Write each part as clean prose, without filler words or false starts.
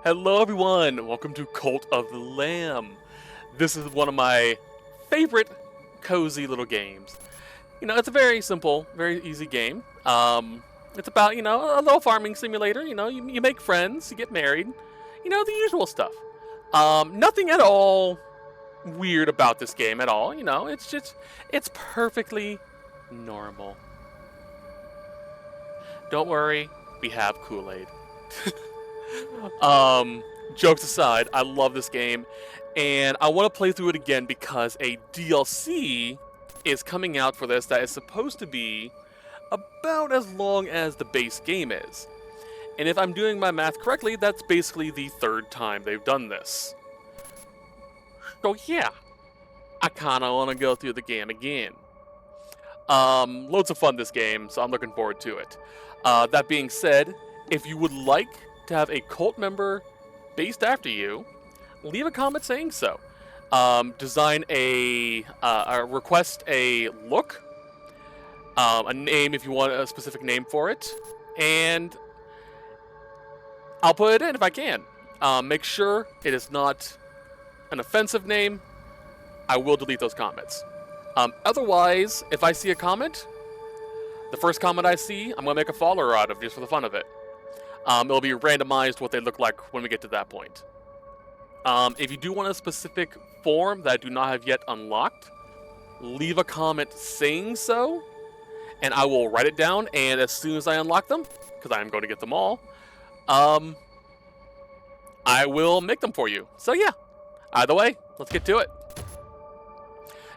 Hello everyone, welcome to Cult of the Lamb. This is one of my favorite cozy little games. You know, it's a very simple, very easy game. It's about, a little farming simulator. You make friends, you get married, the usual stuff. Nothing at all weird about this game at all, it's perfectly normal. Don't worry, we have Kool-Aid. Jokes aside, I love this game, and I want to play through it again because a DLC is coming out for this that is supposed to be about as long as the base game is. And if I'm doing my math correctly, that's basically the third time they've done this. So yeah, I kinda want to go through the game again. Loads of fun this game, so I'm looking forward to it. That being said, if you would like to have a cult member based after you, leave a comment saying so. Design request a look, a name if you want a specific name for it, and I'll put it in if I can. Make sure it is not an offensive name. I will delete those comments. Otherwise, if I see a comment, the first comment I see, I'm going to make a follower out of just for the fun of it. It'll be randomized what they look like when we get to that point. If you do want a specific form that I do not have yet unlocked, leave a comment saying so, and I will write it down, and as soon as I unlock them, because I am going to get them all, I will make them for you. So yeah, either way, let's get to it.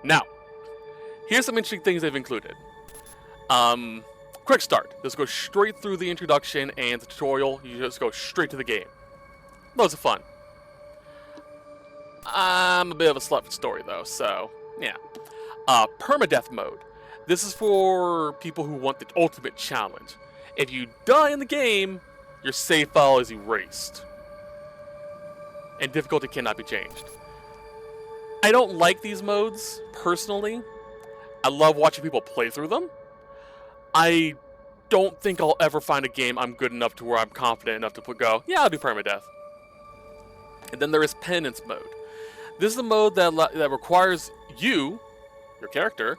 Now, here's some interesting things they've included. Quick start. Just go straight through the introduction and the tutorial. You just go straight to the game. Loads of fun. I'm a bit of a slut for story though, so yeah. Permadeath mode. This is for people who want the ultimate challenge. If you die in the game, your save file is erased. And difficulty cannot be changed. I don't like these modes, personally. I love watching people play through them. I don't think I'll ever find a game I'm good enough to where I'm confident enough to go, yeah, I'll do permadeath. And then there is penance mode. This is a mode that requires you, your character,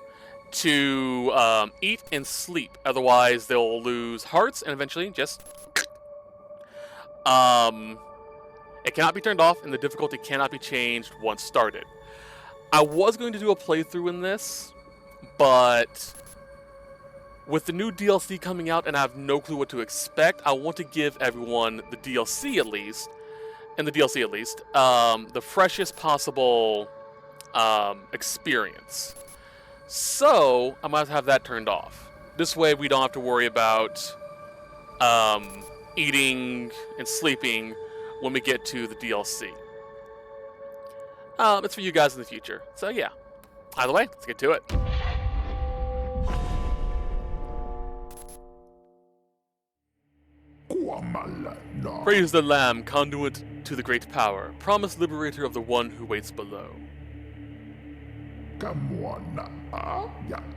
to eat and sleep. Otherwise, they'll lose hearts and eventually just... It cannot be turned off and the difficulty cannot be changed once started. I was going to do a playthrough in this, but... with the new DLC coming out and I have no clue what to expect, I want to give everyone the DLC at least, the freshest possible experience. So, I might have that turned off. This way we don't have to worry about eating and sleeping when we get to the DLC. It's for you guys in the future. So yeah, either way, let's get to it. Praise the Lamb, conduit to the great power, promised liberator of the one who waits below.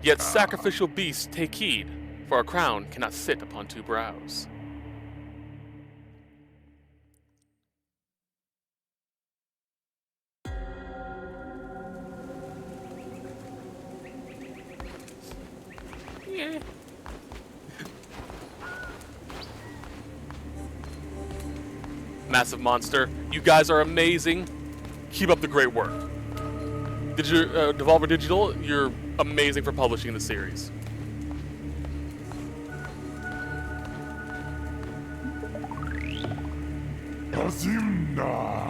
Yet sacrificial beasts, take heed, for a crown cannot sit upon two brows. Yeah. Massive monster. You guys are amazing. Keep up the great work. Devolver Digital, you're amazing for publishing the series.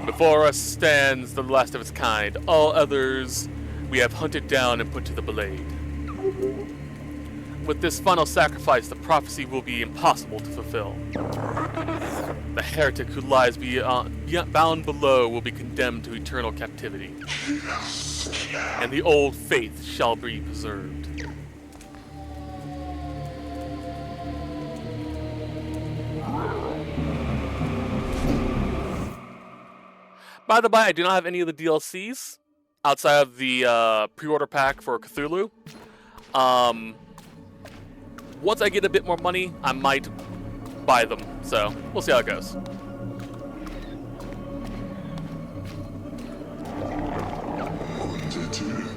Before us stands the last of its kind. All others we have hunted down and put to the blade. With this final sacrifice, the prophecy will be impossible to fulfill. The heretic who lies bound below will be condemned to eternal captivity. And the old faith shall be preserved. By the by, I do not have any of the DLCs outside of the pre-order pack for Cthulhu. Once I get a bit more money, I might buy them. So, we'll see how it goes.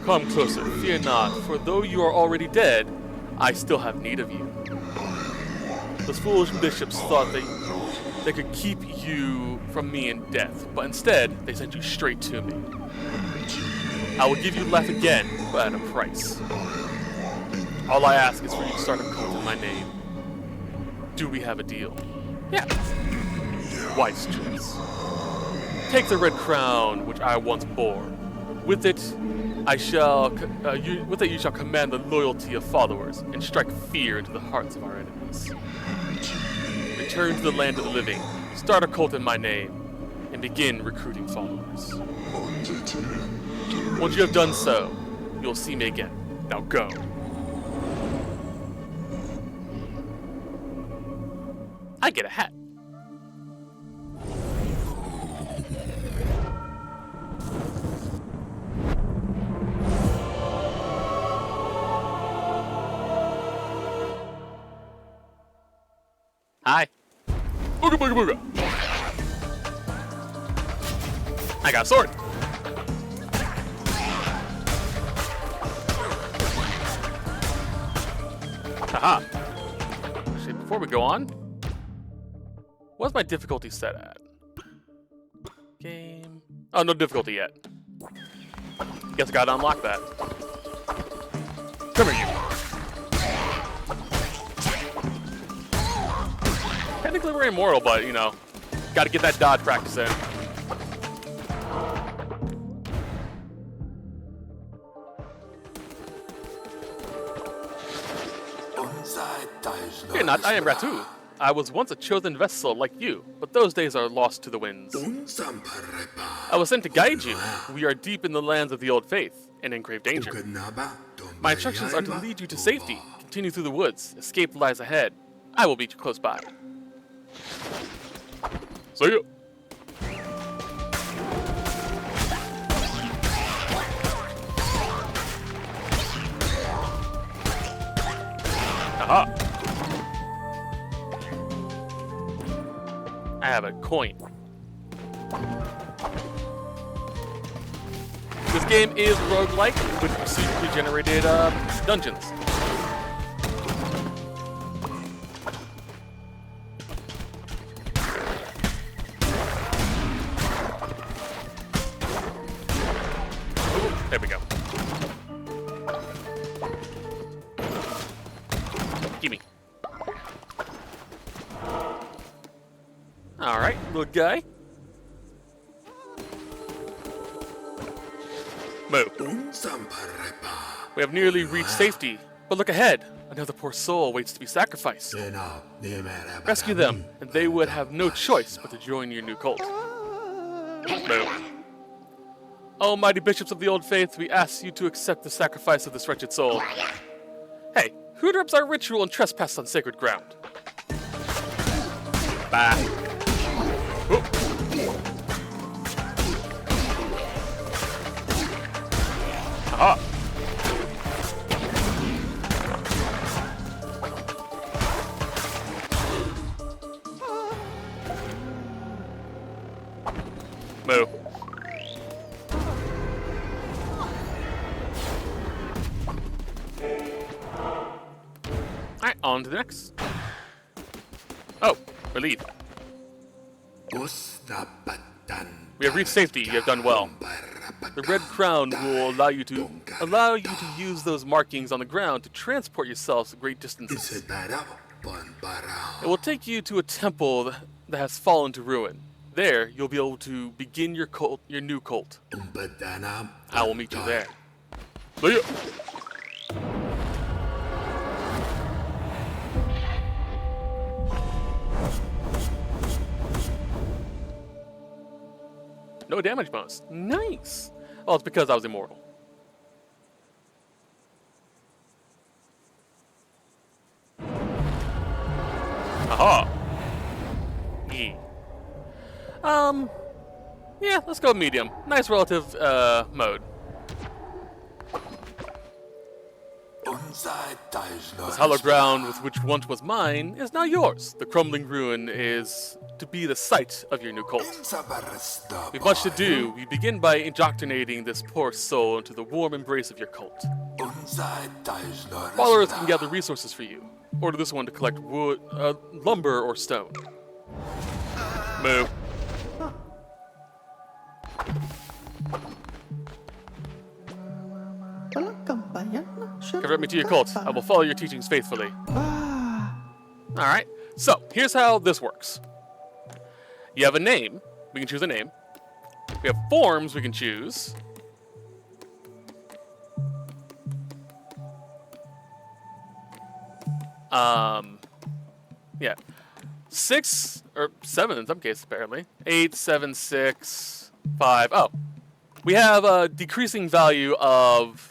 Come closer, fear not, for though you are already dead, I still have need of you. Those foolish bishops thought they could keep you from me in death, but instead, they sent you straight to me. I will give you life again, but at a price. All I ask is for you to start a cult in my name. Do we have a deal? Yeah. Wise choice. Take the red crown which I once bore. With it, you shall command the loyalty of followers and strike fear into the hearts of our enemies. Return to the land of the living, start a cult in my name, and begin recruiting followers. Once you have done so, you'll see me again. Now go. I get a hat. Hi. Booga booga booga. I got a sword. Haha. Actually, before we go on, what's my difficulty set at? Game. Oh, no difficulty yet. Guess I gotta unlock that. Come here, you. Technically we're immortal, but, you know, gotta get that dodge practice in. Fear not, I am Ratu. I was once a chosen vessel like you, but those days are lost to the winds. I was sent to guide you. We are deep in the lands of the old faith, and in grave danger. My instructions are to lead you to safety, continue through the woods, escape lies ahead. I will meet you close by. See ya! Aha! I have a coin. This game is roguelike with procedurally generated dungeons. There we go. Gimme. Alright, little guy. Move. We have nearly reached safety, but look ahead. Another poor soul waits to be sacrificed. Rescue them, and they would have no choice but to join your new cult. Move. Oh, mighty bishops of the old faith, we ask you to accept the sacrifice of this wretched soul. Hey, who interrupts our ritual and trespasses on sacred ground? Bah. Oh. Aha. Move. Alright, on to the next. Oh, relieved. We have reached safety. You have done well. The red crown will allow you to use those markings on the ground to transport yourselves great distances. It will take you to a temple that has fallen to ruin. There, you'll be able to begin your cult, your new cult. I will meet you there. See ya. No damage bonus. Nice. Well, it's because I was immortal. Aha. Yeah, let's go medium. Nice relative mode. This hollow ground with which once was mine is now yours. The crumbling ruin is to be the site of your new cult. We've much to do. We begin by indoctrinating this poor soul into the warm embrace of your cult. Followers can gather resources for you. Order this one to collect wood, lumber, or stone. Moo. Convert me to your cult. I will follow your teachings faithfully. Alright, so here's how this works. You have a name. We can choose a name. We have forms we can choose. Yeah. 6 or 7 in some cases, apparently. 8, 7, 6, 5. Oh. We have a decreasing value of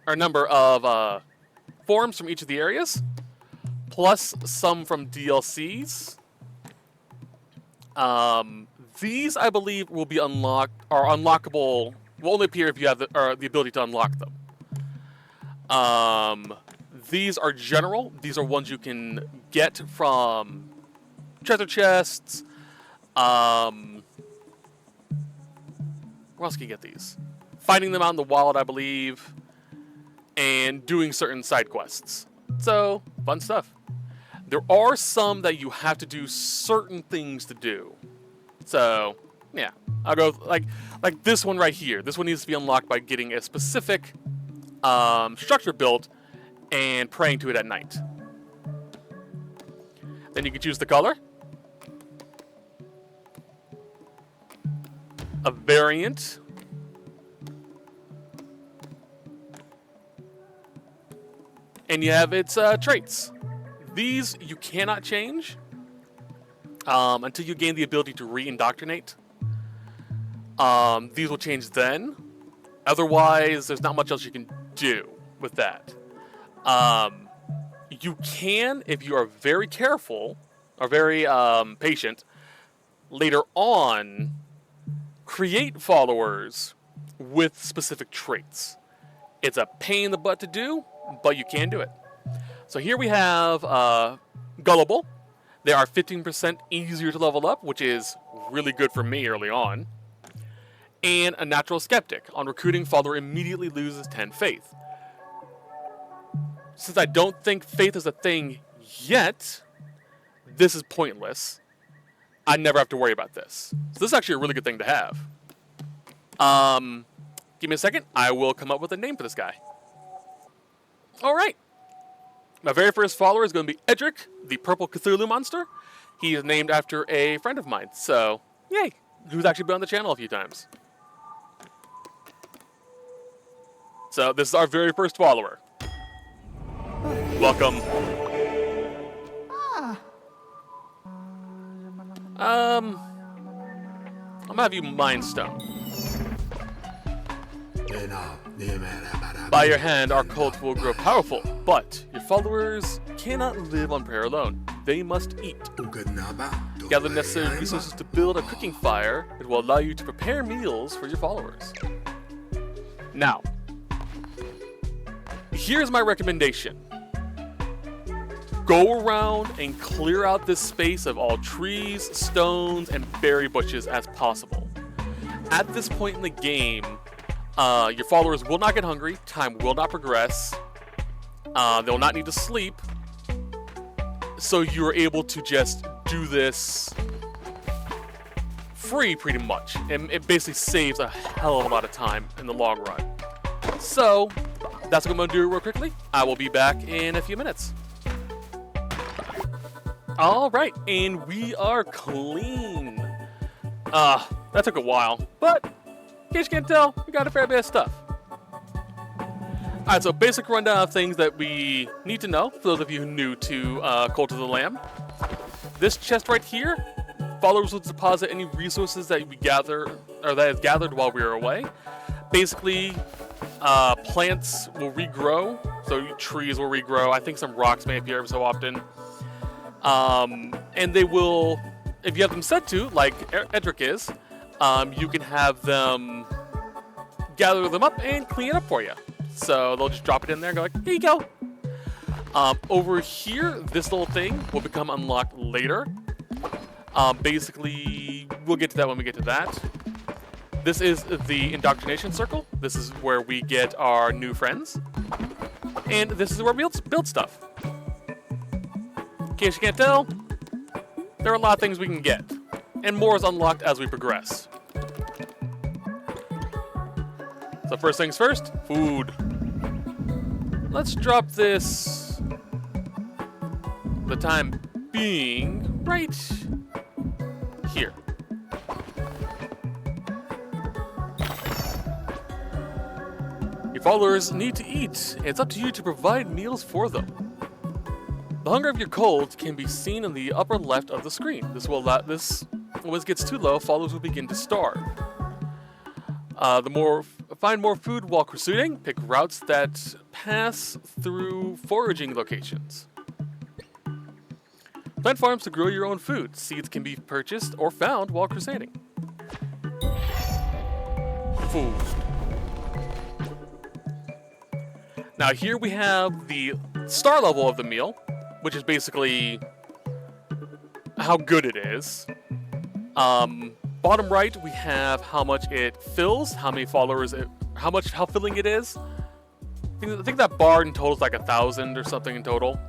our number of forms from each of the areas, plus some from DLCs. These, I believe, will be unlockable. Will only appear if you have the ability to unlock them. These are general. These are ones you can get from treasure chests. Where else can you get these? Finding them out in the wild, I believe, and doing certain side quests. So, fun stuff. There are some that you have to do certain things to do. So, yeah. I'll go, like this one right here. This one needs to be unlocked by getting a specific structure built and praying to it at night. Then you can choose the color. A variant. And you have its traits. These you cannot change until you gain the ability to re-indoctrinate. These will change then. Otherwise, there's not much else you can do with that. You can, if you are very careful or very patient, later on, create followers with specific traits. It's a pain in the butt to do, but you can do it. So here we have Gullible. They are 15% easier to level up, which is really good for me early on. And a Natural Skeptic. On recruiting, follower immediately loses 10 faith. Since I don't think faith is a thing yet, this is pointless. I never have to worry about this. So this is actually a really good thing to have. Give me a second. I will come up with a name for this guy. All right. My very first follower is going to be Edric, the purple Cthulhu monster. He is named after a friend of mine. So, yay. Who's actually been on the channel a few times. So, this is our very first follower. Welcome. I'm gonna have you Mind Stone. By your hand, our cult will grow powerful, but your followers cannot live on prayer alone. They must eat. Gather necessary resources to build a cooking fire. It will allow you to prepare meals for your followers. Now, here's my recommendation. Go around and clear out this space of all trees, stones, and berry bushes as possible. At this point in the game, your followers will not get hungry, time will not progress, they will not need to sleep, so you're able to just do this free pretty much, and it basically saves a hell of a lot of time in the long run. So, that's what I'm going to do real quickly. I will be back in a few minutes. Alright, and we are clean. That took a while, but in case you can't tell, we got a fair bit of stuff. Alright, so basic rundown of things that we need to know, for those of you who are new to Cult of the Lamb. This chest right here, followers will deposit any resources that we gather, or that is gathered while we are away. Basically, plants will regrow, so trees will regrow. I think some rocks may appear every so often. And they will, if you have them set to, like Edric is, you can have them gather them up and clean it up for you. So they'll just drop it in there and go like, here you go, Over here, this little thing will become unlocked later. Basically, we'll get to that when we get to that. This is the indoctrination circle. This is where we get our new friends. And this is where we build stuff. In case you can't tell, there are a lot of things we can get. And more is unlocked as we progress. So first things first, food. Let's drop this, the time being, right here. Your followers need to eat. It's up to you to provide meals for them. The hunger of your cult can be seen in the upper left of the screen. When it gets too low, followers will begin to starve. Find more food while pursuing. Pick routes that pass through foraging locations. Plant farms to grow your own food. Seeds can be purchased or found while crusading. Food. Now here we have the star level of the meal, which is basically how good it is. Bottom right, we have how much it fills, how many followers, how filling it is. I think that bar in total is like 1,000 or something in total.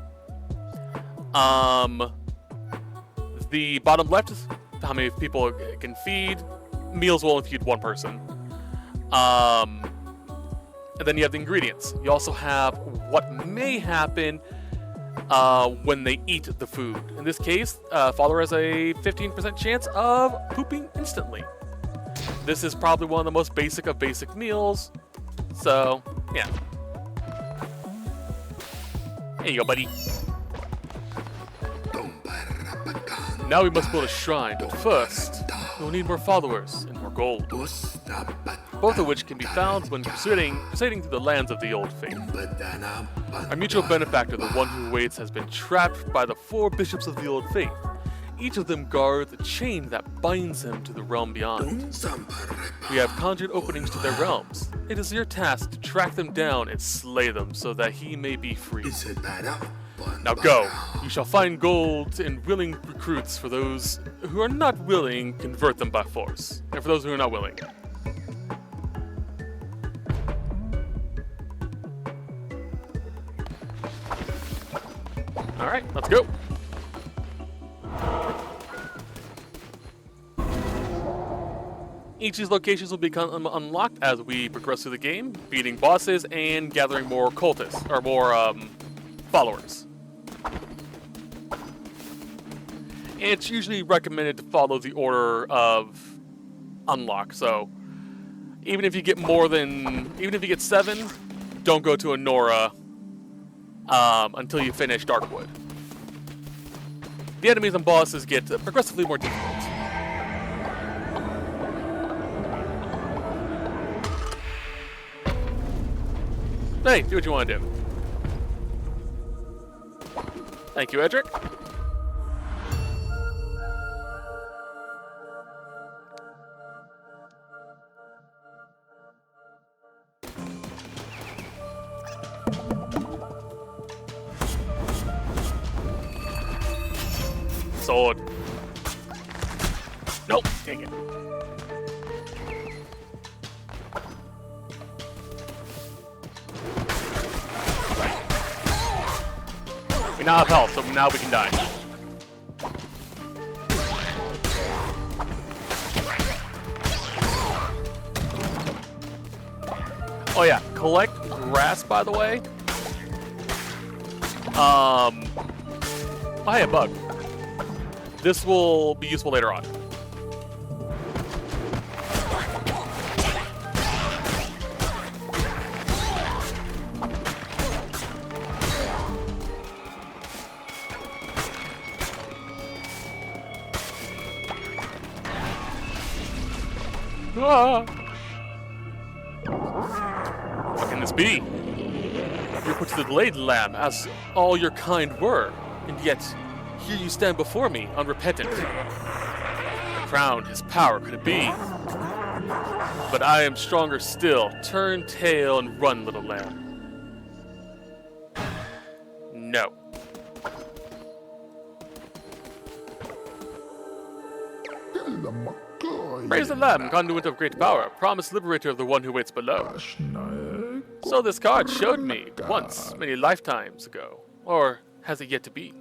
The bottom left is how many people it can feed. Meals will only feed one person. And then you have the ingredients. You also have what may happen when they eat the food. In this case, follower has a 15% chance of pooping instantly. This is probably one of the most basic of basic meals. So, yeah. Here you go, buddy. Now we must build a shrine, but first, we'll need more followers and more gold. Both of which can be found when proceeding through the lands of the old faith. Our mutual benefactor, the one who waits, has been trapped by the 4 bishops of the old faith. Each of them guards a chain that binds him to the realm beyond. We have conjured openings to their realms. It is your task to track them down and slay them so that he may be free. Now go. You shall find gold and willing recruits. For those who are not willing, convert them by force. And for those who are not willing. Alright, let's go. Each of these locations will become unlocked as we progress through the game, beating bosses and gathering more cultists, or more followers. It's usually recommended to follow the order of unlock, so even if you get 7, don't go to Anora until you finish Darkwood. The enemies and bosses get progressively more difficult. Hey, do what you want to do. Thank you, Edric. Sword. Nope, take it. We now have health, so now we can die. Oh yeah, collect grass, by the way. Oh, hey, a bug. This will be useful later on. Ah. What can this be? You're put to the blade, lamb, as all your kind were, and yet here you stand before me, unrepentant. The crown, his power, could it be? But I am stronger still. Turn tail and run, little lamb. No. Praise the Lamb, conduit of great power, promised liberator of the one who waits below. So this card showed me once, many lifetimes ago. Or has it yet to be?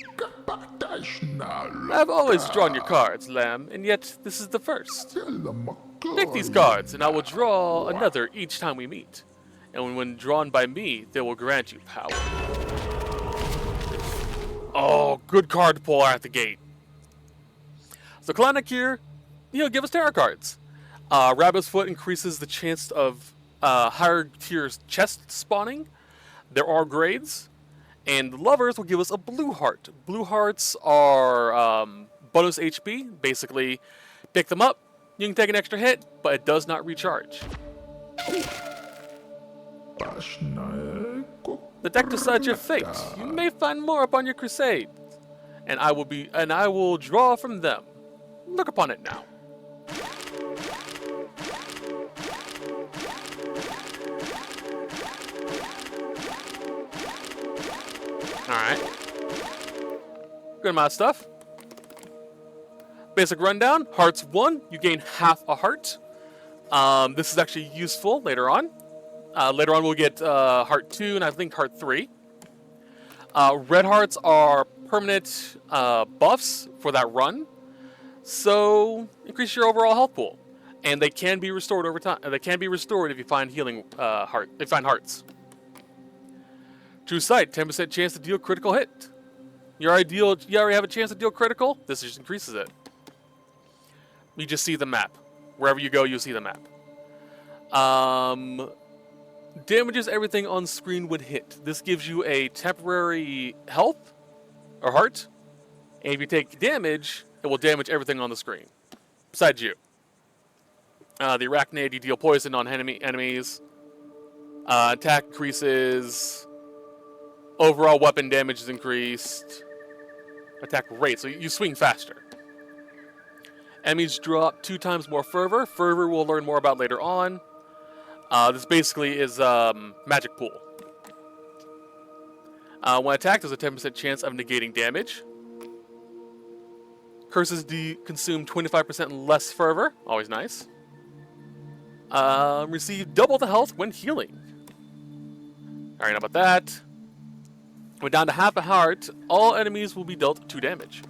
I've always drawn your cards, Lamb, and yet this is the first. Take these cards, and I will draw another each time we meet. And when drawn by me, they will grant you power. Oh, good card to pull out the gate. So Kalanick here, give us tarot cards. Rabbit's Foot increases the chance of higher tier chest spawning. There are grades. And Lovers will give us a blue heart. Blue hearts are bonus HP. Basically, pick them up, you can take an extra hit, but it does not recharge. The deck decides your fate. You may find more upon your crusade. And I will draw from them. Look upon it now. Alright. Good amount of stuff. Basic rundown. Hearts 1, you gain half a heart. This is actually useful later on. Later on we'll get heart 2 and I think heart 3. Red hearts are permanent buffs for that run. So increase your overall health pool. And they can be restored over time. They can be restored if you find hearts. True Sight, 10% chance to deal critical hit. You already have a chance to deal critical? This just increases it. You just see the map. Wherever you go, you'll see the map. Damages everything on screen when hit. This gives you a temporary health, or heart. And if you take damage, it will damage everything on the screen. Besides you. The Arachnid, you deal poison on enemies. Attack increases. Overall weapon damage is increased. Attack rate, so you swing faster. Enemies drop 2 times more fervor. Fervor we'll learn more about later on. This basically is magic pool. When attacked, there's a 10% chance of negating damage. Curses consume 25% less fervor. Always nice. Receive double the health when healing. Alright, how about that? When down to half a heart, all enemies will be dealt 2 damage.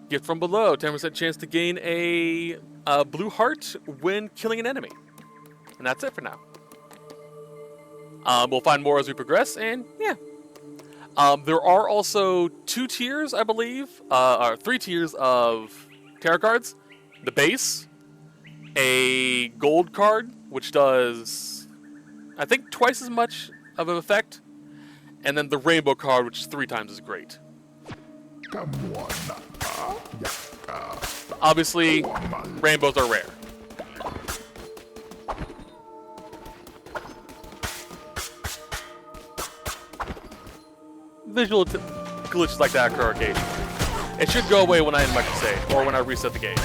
Gift from below, 10% chance to gain a blue heart when killing an enemy. And that's it for now. We'll find more as we progress, and yeah. There are also 2 tiers, I believe, or 3 tiers of tarot cards. The base, a gold card, which does, I think, twice as much of an effect. And then the rainbow card, which is 3 times as great. Obviously, rainbows are rare. Visual glitches like that occur occasionally. It should go away when I end my crusade, or when I reset the game.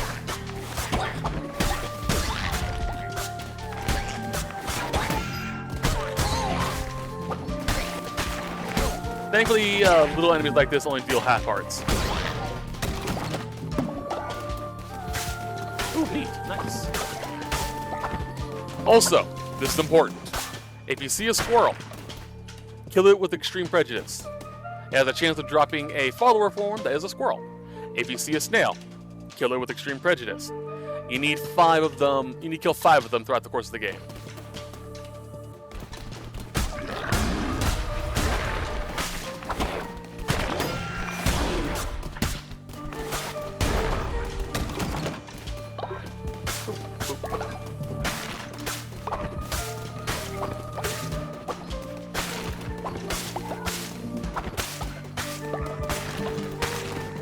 Thankfully, little enemies like this only deal half hearts. Ooh, neat. Nice. Also, this is important. If you see a squirrel, kill it with extreme prejudice. It has a chance of dropping a follower form that is a squirrel. If you see a snail, kill it with extreme prejudice. You need 5 of them. You need to kill 5 of them throughout the course of the game.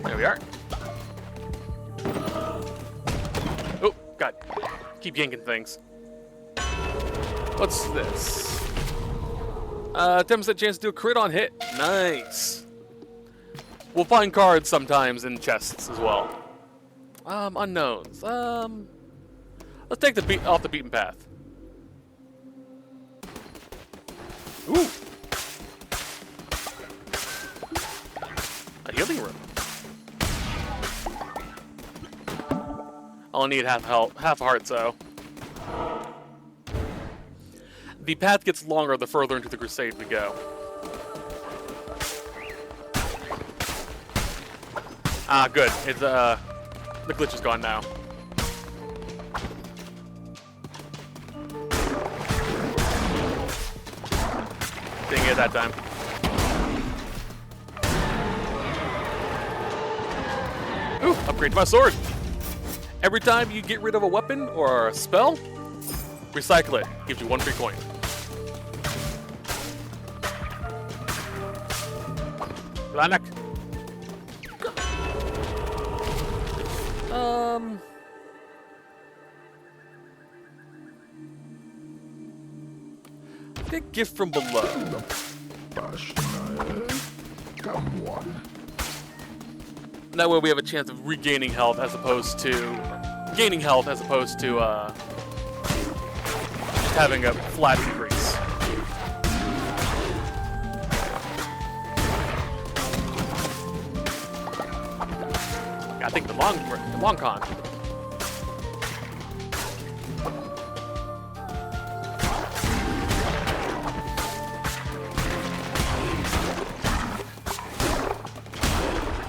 There we are. Oh, God. Keep yanking things. What's this? 10% chance to do a crit on hit. Nice. We'll find cards sometimes in chests as well. Unknowns. Let's take the off the beaten path. Ooh. A healing room. I'll need half a heart, so. The path gets longer the further into the crusade we go. Ah, good. It's the glitch is gone now. Didn't get it that time. Ooh, upgrade to my sword. Every time you get rid of a weapon or a spell, recycle it. Gives you 1 free coin. Blanek. Get gift from below. That way we have a chance of regaining health as opposed to gaining health as opposed to just having a flat increase. I think the long con.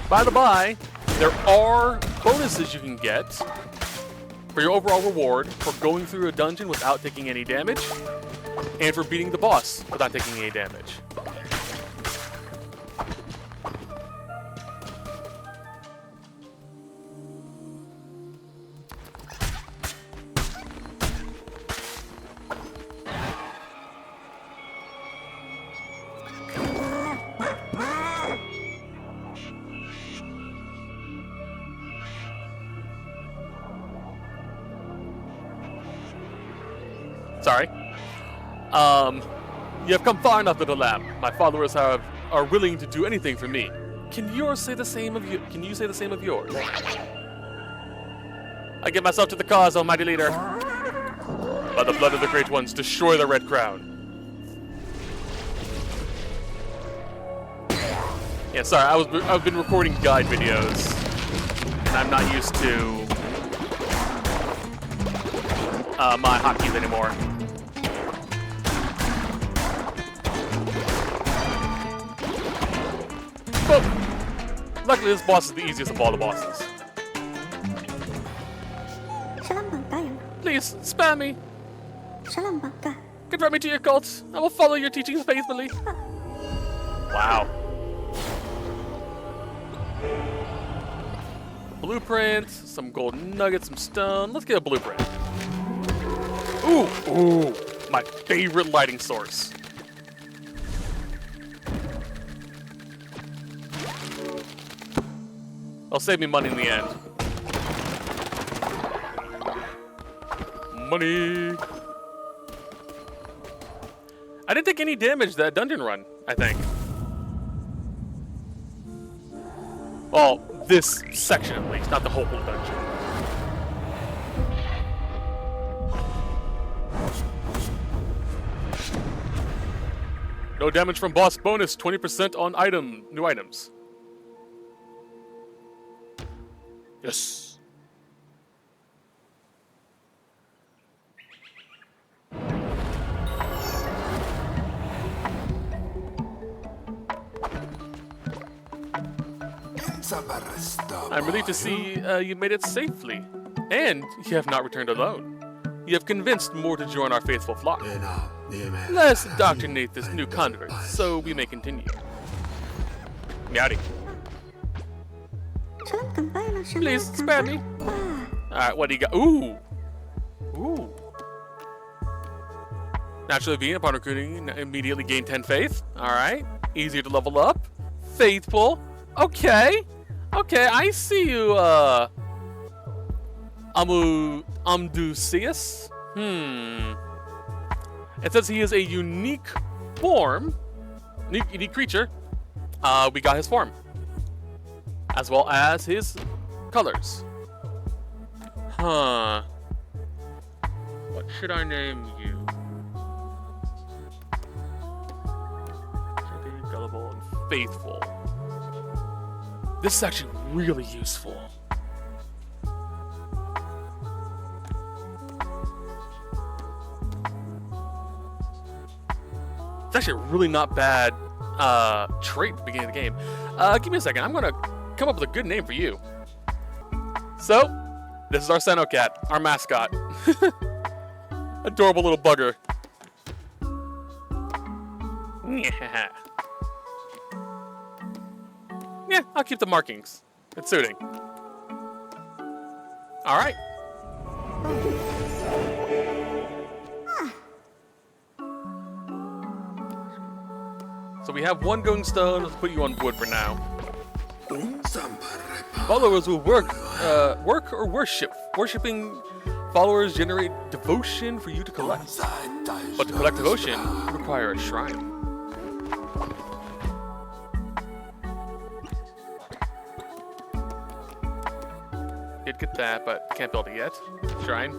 By the by, there are bonuses you can get for your overall reward for going through a dungeon without taking any damage, and for beating the boss without taking any damage. Sorry. You have come far enough, little lamb. My followers are willing to do anything for me. Can you say the same of you? Can you say the same of yours? I give myself to the cause, almighty leader. By the blood of the great ones, destroy the Red Crown. Yeah, sorry. I've been recording guide videos, and I'm not used to my hotkeys anymore. But luckily, this boss is the easiest of all the bosses. Please, spare me. Convert me to your cult. I will follow your teachings faithfully. Wow. Blueprint, some golden nuggets, some stone. Let's get a blueprint. Ooh, my favorite lighting source. It'll save me money in the end. Money. I didn't take any damage that dungeon run, I think. Well, this section at least, not the whole dungeon. No damage from boss bonus, 20% on new items. Yes. I'm relieved to see you made it safely, and you have not returned alone. You have convinced more to join our faithful flock. Let us indoctrinate this new convert, so we may continue. Meowdy. Please, spare me. Alright, what do you got? Ooh. Naturally being upon recruiting, immediately gain 10 faith. Alright. Easier to level up. Faithful. Okay, I see you, Amdusius. It says he is a unique form, unique creature. We got his form, as well as his colors. What should I name you? Should be gullible and faithful. This is actually really useful. It's actually a really not bad trait at the beginning of the game. Give me a second. I'm going to come up with a good name for you. So, this is our Senno cat, our mascot. Adorable little bugger. Yeah, I'll keep the markings. It's suiting. Alright. So we have one going stone. Let's put you on wood for now. Followers will work or worship. Worshipping followers generate devotion for you to collect. But to collect devotion, you require a shrine. Did get that, but can't build it yet. Shrine.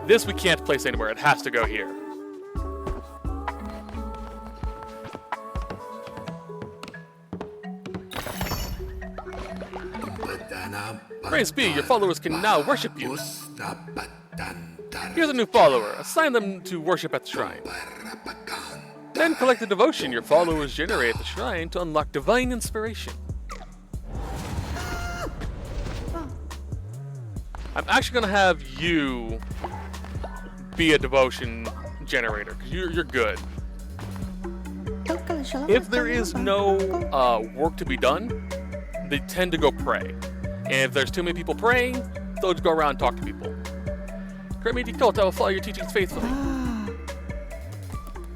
This we can't place anywhere. It has to go here. Praise be, your followers can now worship you. Here's a new follower. Assign them to worship at the shrine. Then collect the devotion your followers generate at the shrine to unlock divine inspiration. I'm actually going to have you be a devotion generator, because you're good. If there is no work to be done, they tend to go pray. And if there's too many people praying, they'll just go around and talk to people. Grant me cult, I will follow your teachings faithfully.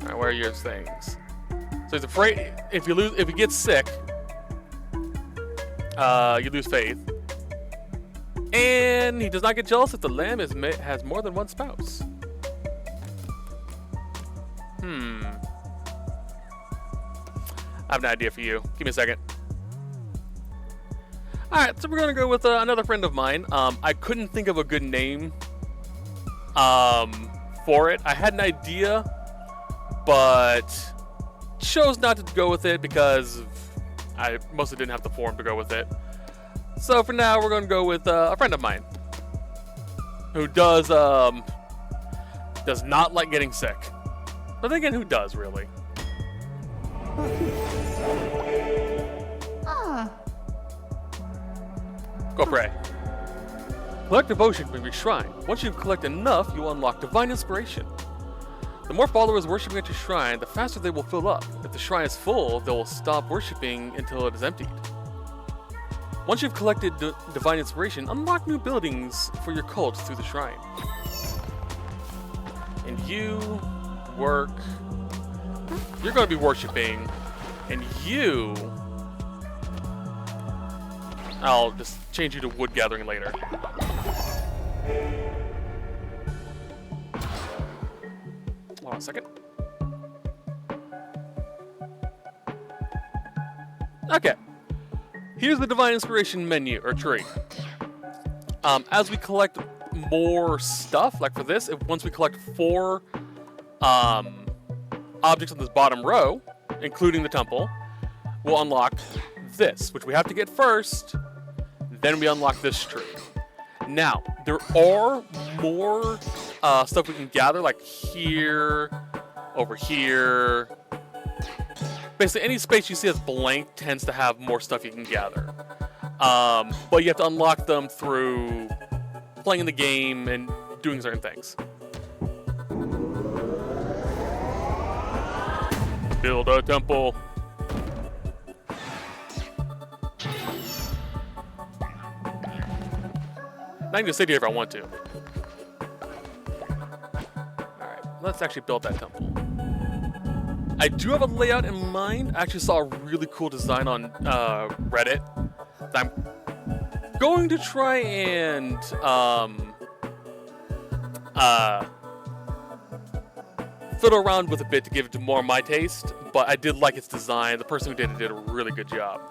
Alright, where are your things? So he's afraid if he gets sick, you lose faith. And he does not get jealous if the lamb has more than one spouse. I have an idea for you. Give me a second. Alright, so we're going to go with another friend of mine. I couldn't think of a good name for it. I had an idea, but chose not to go with it because I mostly didn't have the form to go with it. So for now, we're going to go with a friend of mine who does not like getting sick. But then again, who does, really? Go pray. Collect devotion from your shrine. Once you collect enough, you unlock divine inspiration. The more followers worshiping at your shrine, the faster they will fill up. If the shrine is full, they will stop worshiping until it is emptied. Once you've collected divine inspiration, unlock new buildings for your cult through the shrine. And you work. You're going to be worshiping, and you. I'll just change you to wood gathering later. Hold on a second. Okay. Here's the divine inspiration menu or tree. As we collect more stuff, like for this, once we collect 4 objects on this bottom row, including the temple, we'll unlock this, which we have to get first. Then we unlock this tree. Now, there are more stuff we can gather, like here, over here. Basically, any space you see that's blank tends to have more stuff you can gather. But you have to unlock them through playing the game and doing certain things. Build a temple. I can just sit here if I want to. Alright, let's actually build that temple. I do have a layout in mind. I actually saw a really cool design on Reddit that I'm going to try and fiddle around with a bit to give it to more of my taste, but I did like its design. The person who did it did a really good job.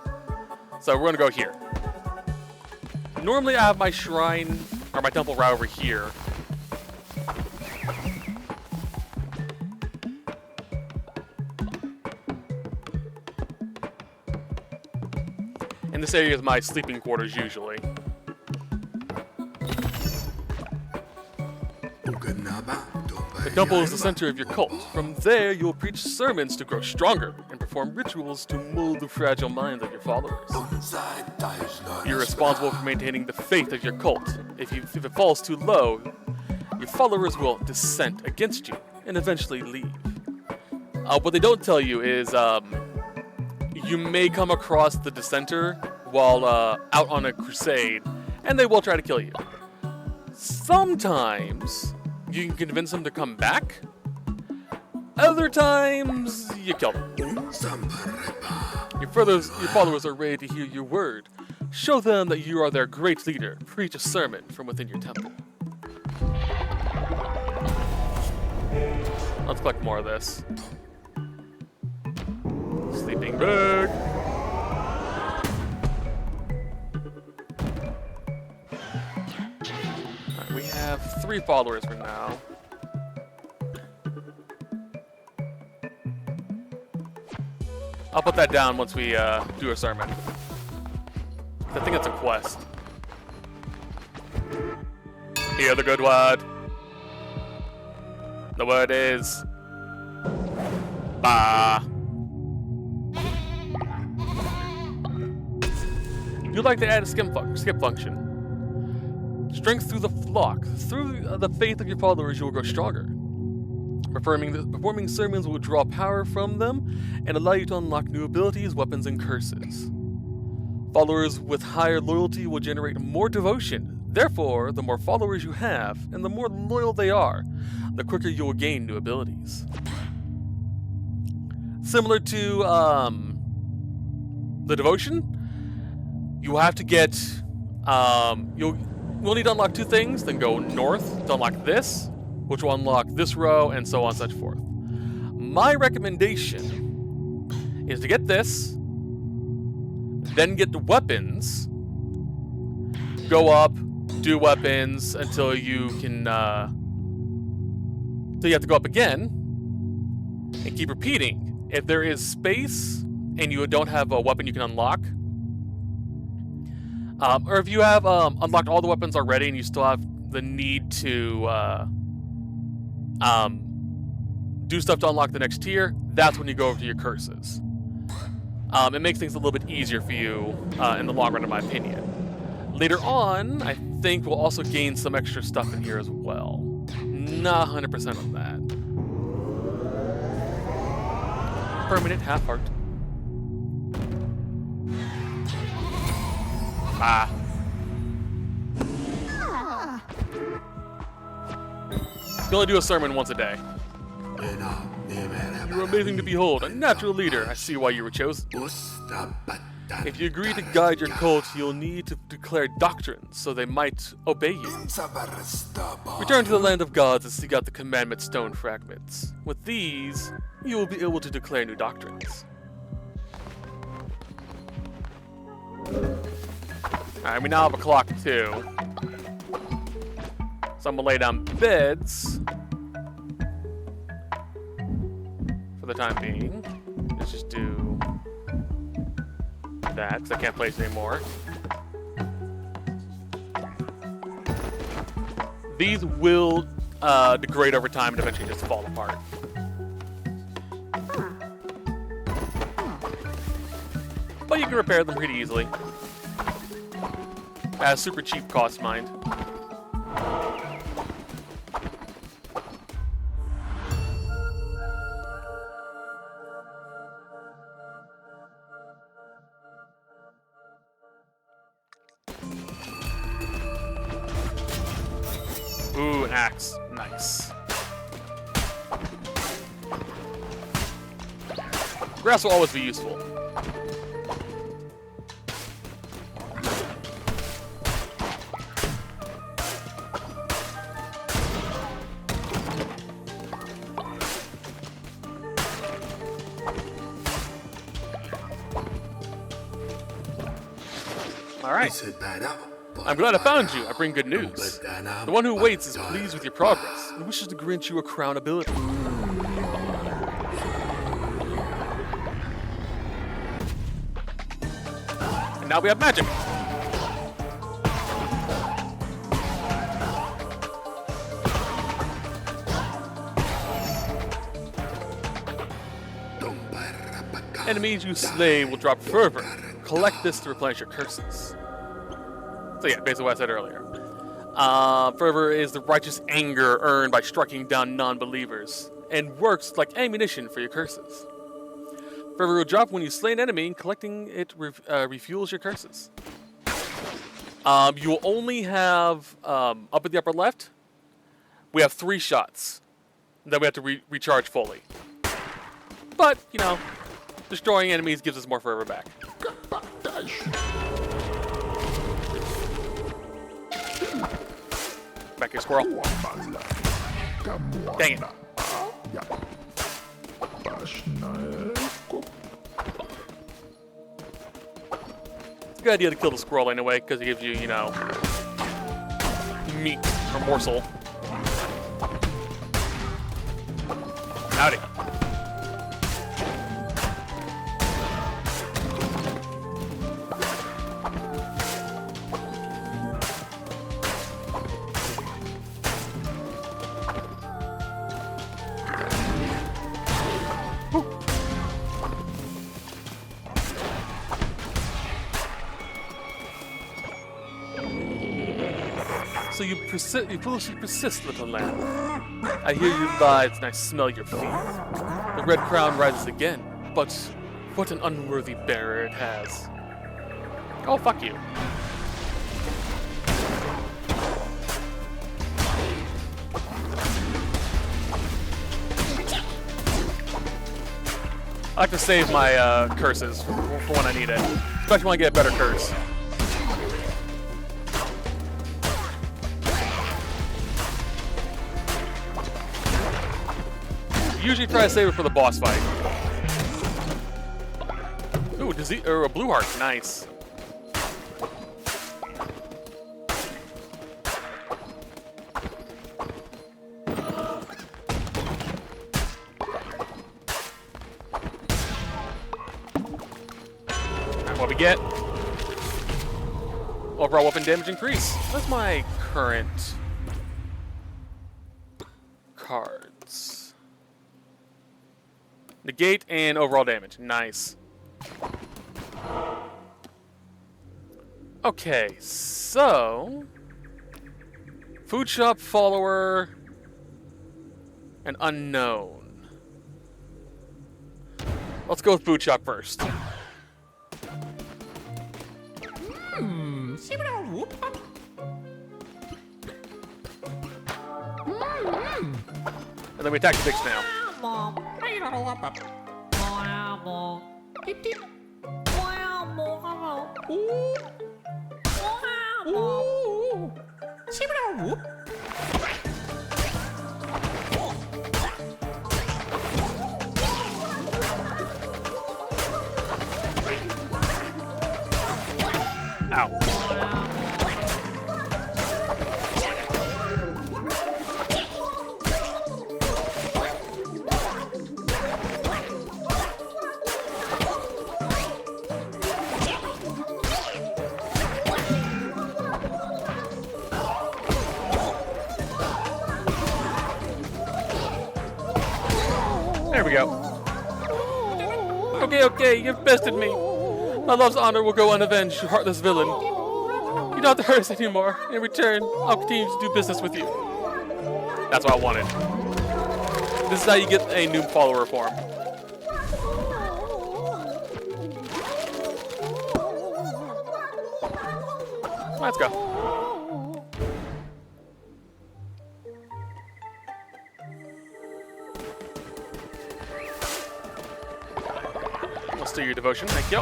So we're going to go here. Normally I have my shrine, or my temple right over here. And this area is my sleeping quarters usually. The temple is the center of your cult. From there, you'll preach sermons to grow stronger and perform rituals to mold the fragile minds of your followers. You're responsible for maintaining the faith of your cult. If it falls too low, your followers will dissent against you and eventually leave. What they don't tell you is you may come across the dissenter while out on a crusade, and they will try to kill you. Sometimes you can convince them to come back. Other times, you kill them. Your followers are ready to hear your word. Show them that you are their great leader. Preach a sermon from within your temple. Let's collect more of this. Sleeping bag. Alright, we have 3 followers for now. I'll put that down once we do a sermon. I think it's a quest. Hear the good word. The word is... Bah. You'd like to add a skip function. Strength through the flock. Through the faith of your followers, you will grow stronger. Performing sermons will draw power from them and allow you to unlock new abilities, weapons, and curses. Followers with higher loyalty will generate more devotion. Therefore, the more followers you have and the more loyal they are, the quicker you will gain new abilities. Similar to the devotion, you will have to get you'll need to unlock 2 things, then go north to unlock this, which will unlock this row, and so on and such forth. My recommendation is to get this, then get the weapons, go up, do weapons until you can, till you have to go up again, and keep repeating. If there is space and you don't have a weapon you can unlock, or if you have unlocked all the weapons already and you still have the need to do stuff to unlock the next tier, that's when you go over to your curses. It makes things a little bit easier for you in the long run, in my opinion. Later on, I think we'll also gain some extra stuff in here as well. Not 100% on that. Permanent half-heart. Ah. You only do a sermon once a day. You're amazing to behold, a natural leader. I see why you were chosen. If you agree to guide your cult, you'll need to declare doctrines so they might obey you. Return to the land of gods and seek out the commandment stone fragments. With these, you will be able to declare new doctrines. Alright, we now have a clock too. So I'm gonna lay down beds for the time being. Let's just do that, because I can't place anymore. These will degrade over time and eventually just fall apart. But you can repair them pretty easily. At a super cheap cost, mind. Ooh, an axe. Nice. Grass will always be useful. Alright. I'm glad I found you. I bring good news. The one who waits is pleased with your progress and wishes to grant you a crown ability. And now we have magic. Enemies you slay will drop fervor. Collect this to replenish your curses. So yeah, basically what I said earlier. Fervor is the righteous anger earned by striking down non-believers, and works like ammunition for your curses. Fervor will drop when you slay an enemy, and collecting it refuels your curses. You will only have, up at the upper left, we have 3 shots that we have to recharge fully. But, you know, destroying enemies gives us more fervor back. Back here, squirrel. Dang it. It's a good idea to kill the squirrel anyway, because it gives you, you know, meat or morsel. Howdy. So you foolishly persist, little lamb. I hear you lies and I smell your feet. The red crown rises again, but what an unworthy bearer it has. Oh, fuck you. I like to save my curses for when I need it, especially when I get a better curse. Usually try to save it for the boss fight. Ooh, a blue heart, nice. Alright, what we get? Overall weapon damage increase. That's my current cards. Negate and overall damage. Nice. Okay, so food shop follower and unknown. Let's go with food shop first. And then we attack the fix now. Ow. There we go. Okay, you've bested me. My love's honor will go unavenged, you heartless villain. You don't have to hurt us anymore. In return, I'll continue to do business with you. That's what I wanted. This is how you get a new follower form. Let's go. Let's do your devotion, thank you.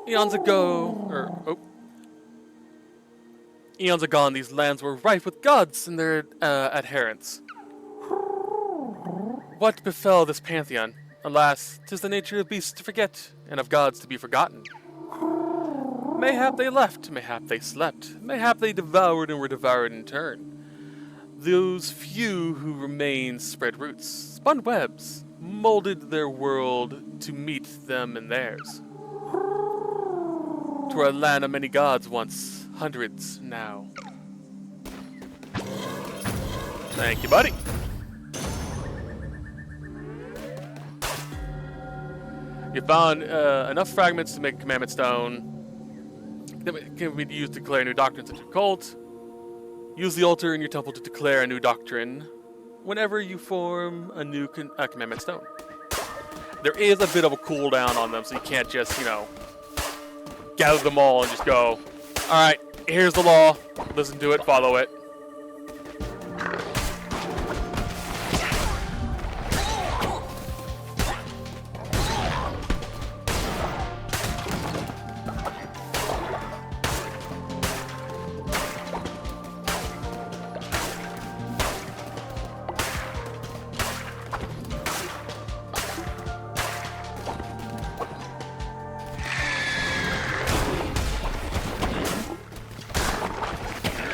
Eons ago, eons agone, these lands were rife with gods and their adherents. What befell this pantheon? Alas, 'tis the nature of beasts to forget, and of gods to be forgotten. Mayhap they left, mayhap they slept, mayhap they devoured and were devoured in turn. Those few who remain spread roots, spun webs, molded their world to meet them and theirs. 'Twere a land of many gods once, hundreds now. Thank you, buddy. You found enough fragments to make a commandment stone. That can be used to declare new doctrines into a cult. Use the altar in your temple to declare a new doctrine whenever you form a new commandment stone. There is a bit of a cooldown on them, so you can't just, gather them all and just go, alright, here's the law, listen to it, follow it.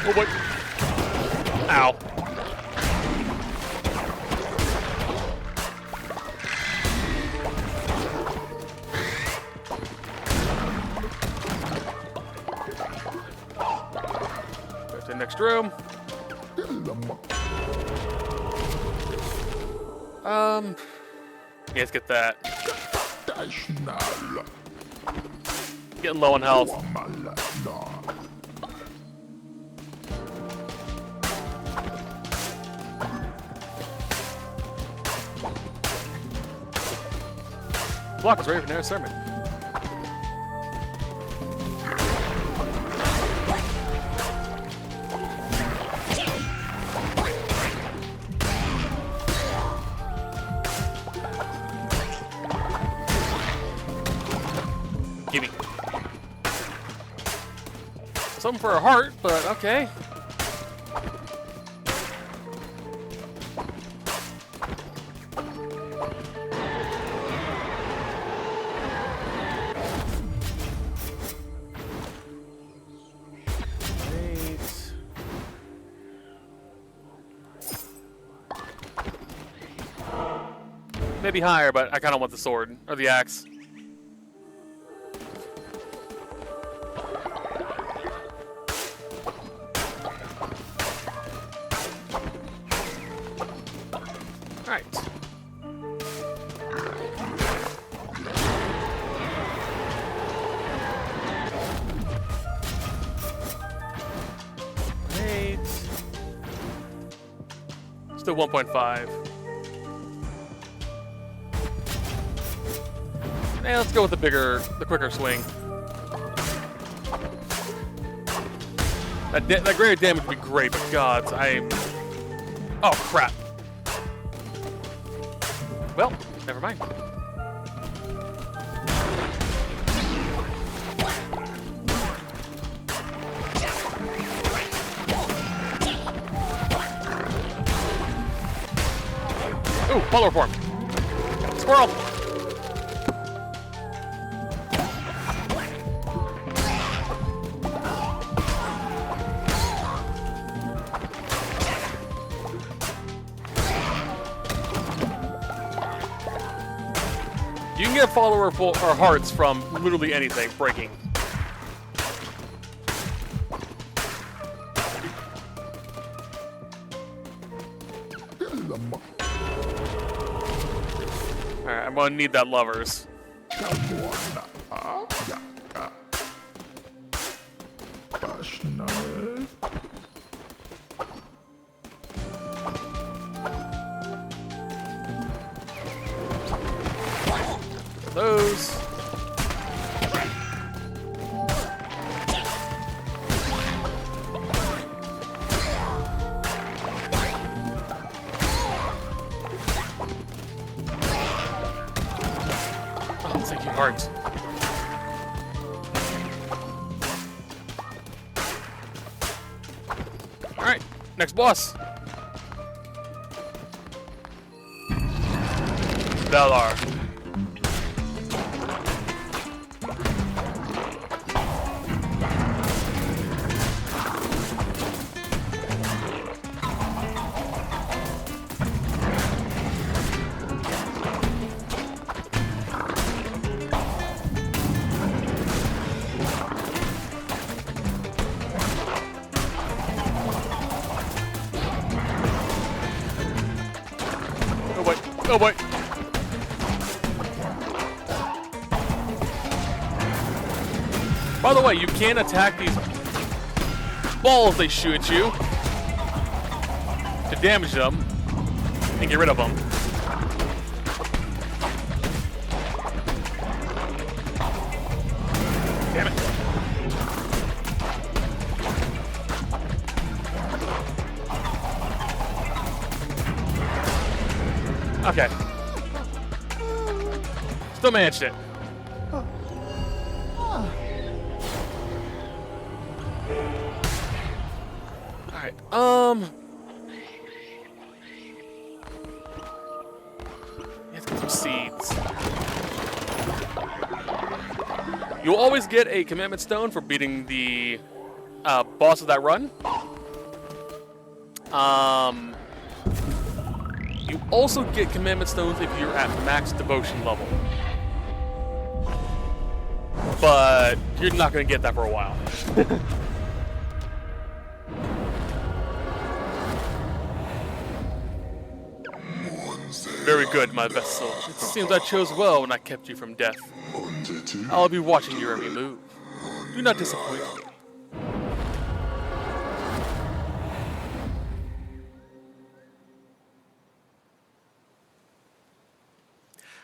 Oh boy. Ow. Go to the next room. Yeah, let's get that. Getting low on health. Block is ready for next sermon. Gimme. Something for a heart, but okay. Maybe higher, but I kind of want the sword or the axe. All right. Great. Still 1.5. Hey, let's go with the quicker swing. That greater damage would be great, but gods, oh crap. Well, never mind. Ooh, follower form. Squirrel. You can get follower or hearts from literally anything breaking. Alright, I'm gonna need that lovers. Those. Oh, thank you, heart. All right, next boss. Valar. Oh boy. By the way, you can attack these balls they shoot at you to damage them and get rid of them. Damn it. Okay. Still managed it. Alright, let's get some seeds. You'll always get a commandment stone for beating the boss of that run. You also get commandment stones if you're at max devotion level. But you're not going to get that for a while. Very good, my vessel. It seems I chose well when I kept you from death. I'll be watching your every move. Do not disappoint me.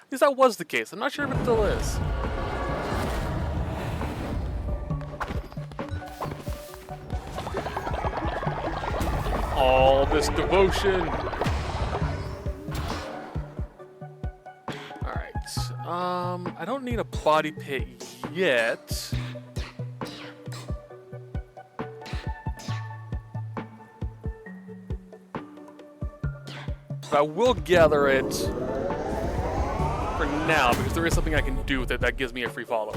At least that was the case. I'm not sure if it still is. All this devotion. Alright. I don't need a body pit yet. But I will gather it for now, because there is something I can do with it that gives me a free follower.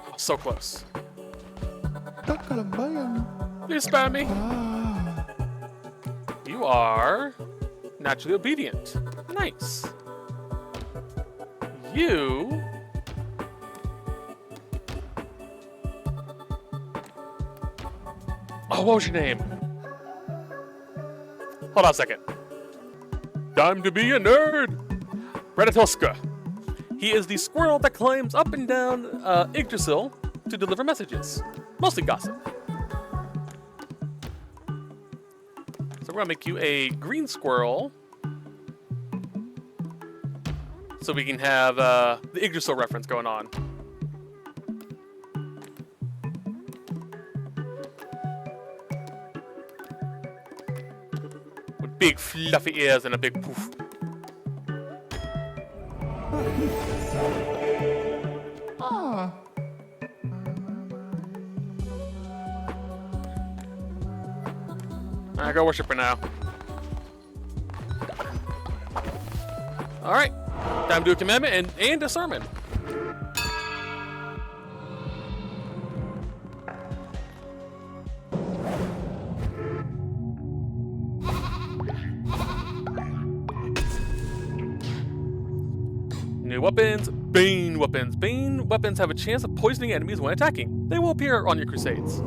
Oh, so close. Please spare me. You are naturally obedient. Nice. You... Oh, what was your name? Hold on a second. Time to be a nerd! Redatoska. He is the squirrel that climbs up and down Yggdrasil to deliver messages. Mostly gossip. So we're gonna make you a green squirrel so we can have the Yggdrasil reference going on. With big fluffy ears and a big poof. Alright, go worship her now. Alright, time to do a commandment and a sermon. New weapons, Bane weapons. Bane weapons have a chance of poisoning enemies when attacking. They will appear on your crusades.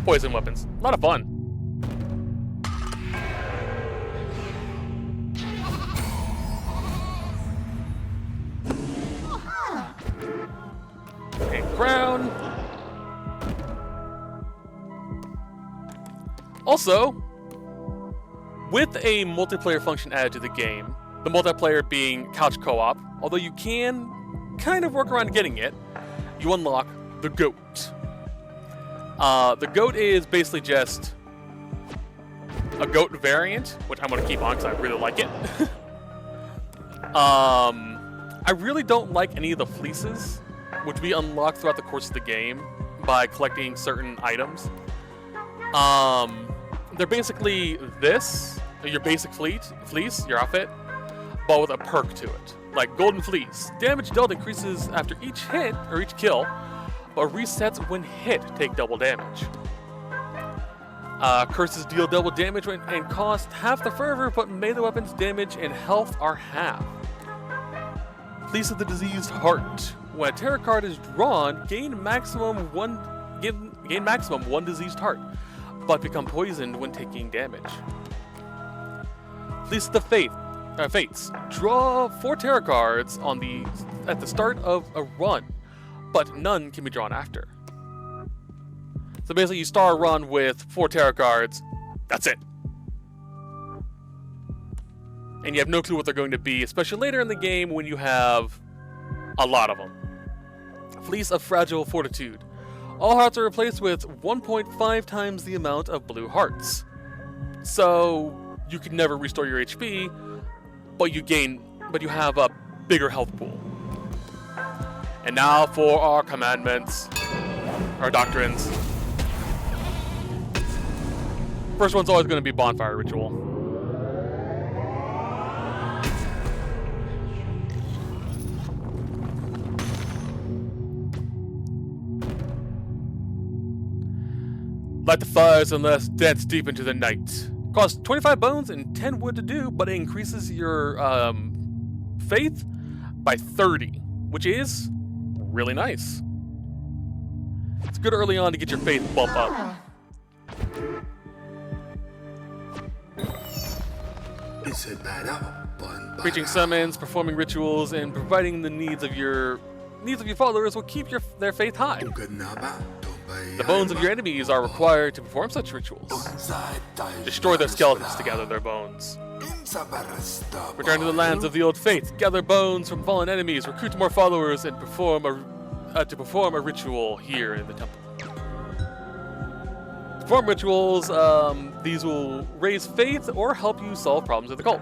Poison weapons. A lot of fun. And crown. Also, with a multiplayer function added to the game, the multiplayer being couch co-op, although you can kind of work around getting it, you unlock the goat. The goat is basically just a goat variant, which I'm going to keep on because I really like it. I really don't like any of the fleeces, which we unlock throughout the course of the game by collecting certain items. They're basically this, your basic fleece, your outfit, but with a perk to it. Like Golden Fleece. Damage dealt increases after each hit, or each kill, but resets when hit, take double damage. Curses deal double damage and cost half the fervor, but melee weapons damage and health are half. Fleece of the Diseased Heart. When a tarot card is drawn, gain maximum 1 gain maximum 1 diseased heart, but become poisoned when taking damage. Fleece of the Fates. Draw 4 tarot cards at the start of a run, but none can be drawn after. So basically you start a run with 4 tarot cards, that's it. And you have no clue what they're going to be, especially later in the game when you have a lot of them. Fleece of Fragile Fortitude. All hearts are replaced with 1.5 times the amount of blue hearts. So you can never restore your HP, but you have a bigger health pool. And now for our commandments, our doctrines. First one's always going to be Bonfire Ritual. Light the fires and let's dance deep into the night. Costs 25 bones and 10 wood to do, but it increases your faith by 30, which is really nice. It's good early on to get your faith bump up. Preaching summons, performing rituals, and providing the needs of your followers will keep their faith high. The bones of your enemies are required to perform such rituals. Destroy their skeletons to gather their bones. Return to the lands of the old faith, gather bones from fallen enemies, recruit more followers, and perform a ritual here in the temple. Perform rituals, these will raise faith or help you solve problems with the cult.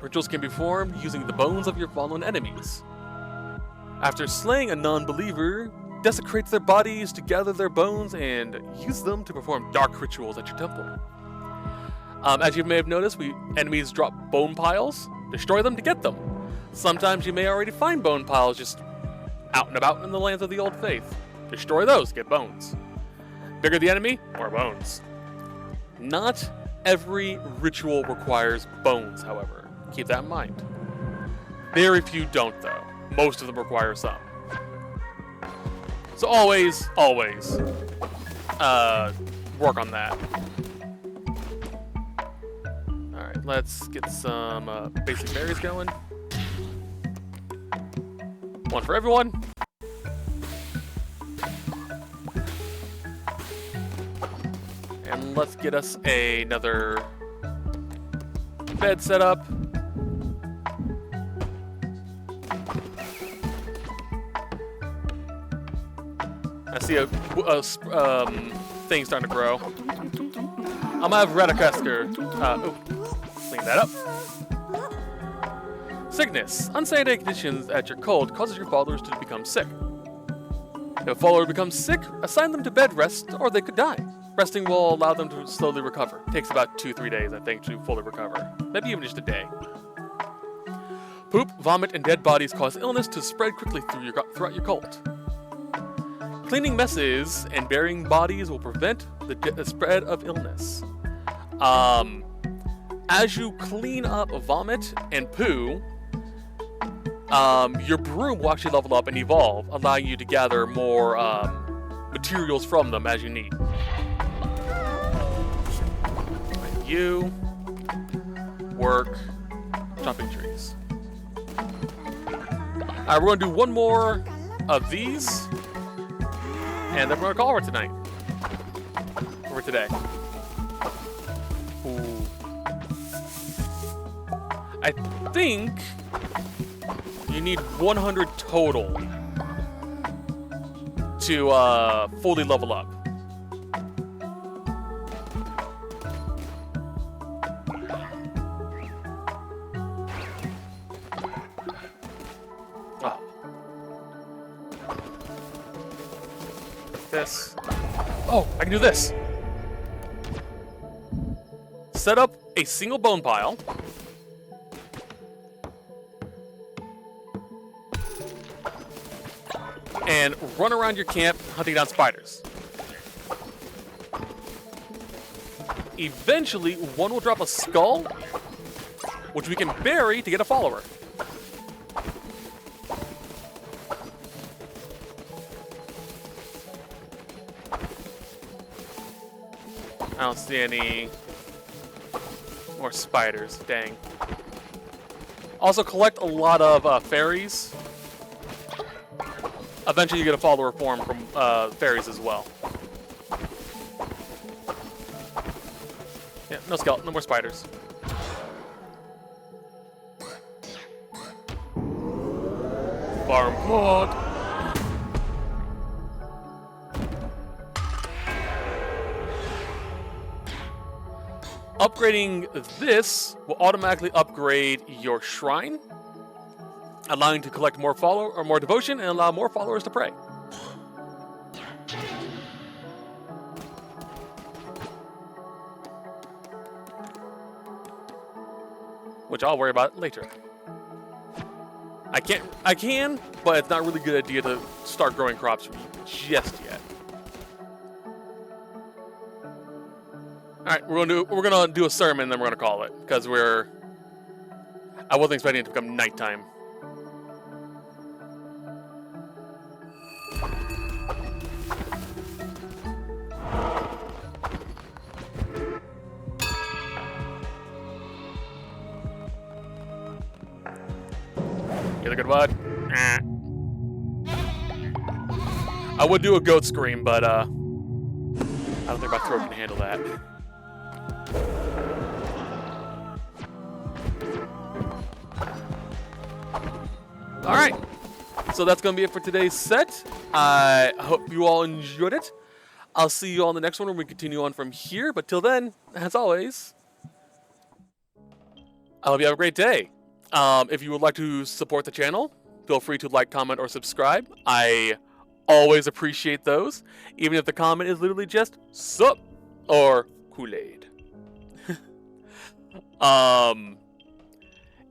Rituals can be performed using the bones of your fallen enemies. After slaying a non-believer, desecrate their bodies to gather their bones and use them to perform dark rituals at your temple. As you may have noticed, enemies drop bone piles. Destroy them to get them. Sometimes you may already find bone piles just out and about in the lands of the old faith. Destroy those, get bones. Bigger the enemy, more bones. Not every ritual requires bones, however. Keep that in mind. Very few don't, though. Most of them require some. So always work on that. Alright, let's get some basic berries going. One for everyone. And let's get us another bed set up. I see a thing starting to grow. I'm gonna have Redicaster. Clean that up. Sickness. Unsanitary conditions at your cult causes your followers to become sick. If a follower becomes sick, assign them to bed rest or they could die. Resting will allow them to slowly recover. It takes about 2-3 days, I think, to fully recover. Maybe even just a day. Poop, vomit, and dead bodies cause illness to spread quickly throughout your cult. Cleaning messes and burying bodies will prevent the spread of illness. As you clean up vomit and poo, your broom will actually level up and evolve, allowing you to gather more materials from them as you need. You work chopping trees. Alright, we're going to do one more of these, and then we're going to call her tonight. Or today. Ooh. I think you need 100 total to fully level up. This. Oh, I can do this. Set up a single bone pile. And run around your camp hunting down spiders. Eventually, one will drop a skull, which we can bury to get a follower. I don't see any more spiders. Dang. Also, collect a lot of fairies. Eventually, you get a follower form from fairies as well. Yeah, no skeleton, no more spiders. Farm plot. Upgrading this will automatically upgrade your shrine, allowing you to collect more more devotion and allow more followers to pray. Which I'll worry about later. I can, but it's not a really good idea to start growing crops just yet. Alright, we're gonna do a sermon, and then we're gonna call it, because I wasn't expecting it to become nighttime. Get a good bud. I would do a goat scream, but I don't think my throat can handle that. Alright, so that's going to be it for today's set. I hope you all enjoyed it. I'll see you all in the next one when we continue on from here. But till then, as always, I hope you have a great day. If you would like to support the channel, feel free to like, comment, or subscribe. I always appreciate those, even if the comment is literally just sup or Kool-Aid.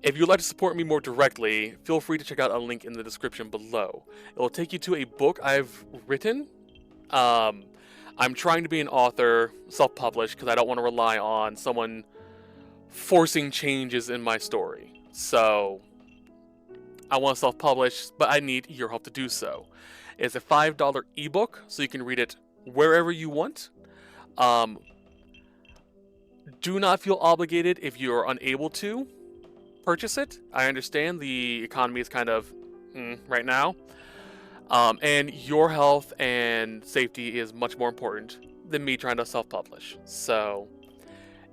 If you'd like to support me more directly, feel free to check out a link in the description below. It will take you to a book I've written. I'm trying to be an author, self-published, because I don't want to rely on someone forcing changes in my story. So, I want to self-publish, but I need your help to do so. It's a $5 ebook, so you can read it wherever you want. Do not feel obligated if you're unable to purchase it. I understand the economy is kind of right now, and your health and safety is much more important than me trying to self-publish. So,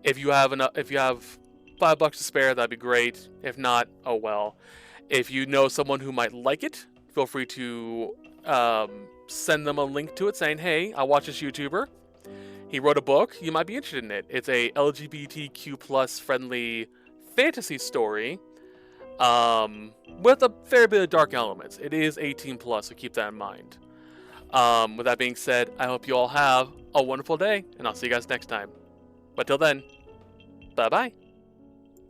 if you have $5 to spare, that'd be great. If not, oh well. If you know someone who might like it, feel free to send them a link to it saying, "Hey, I watch this YouTuber. He wrote a book. You might be interested in it. It's a LGBTQ+ friendly fantasy story with a fair bit of dark elements. It is 18+, so keep that in mind." With that being said, I hope you all have a wonderful day, and I'll see you guys next time. But till then, bye-bye.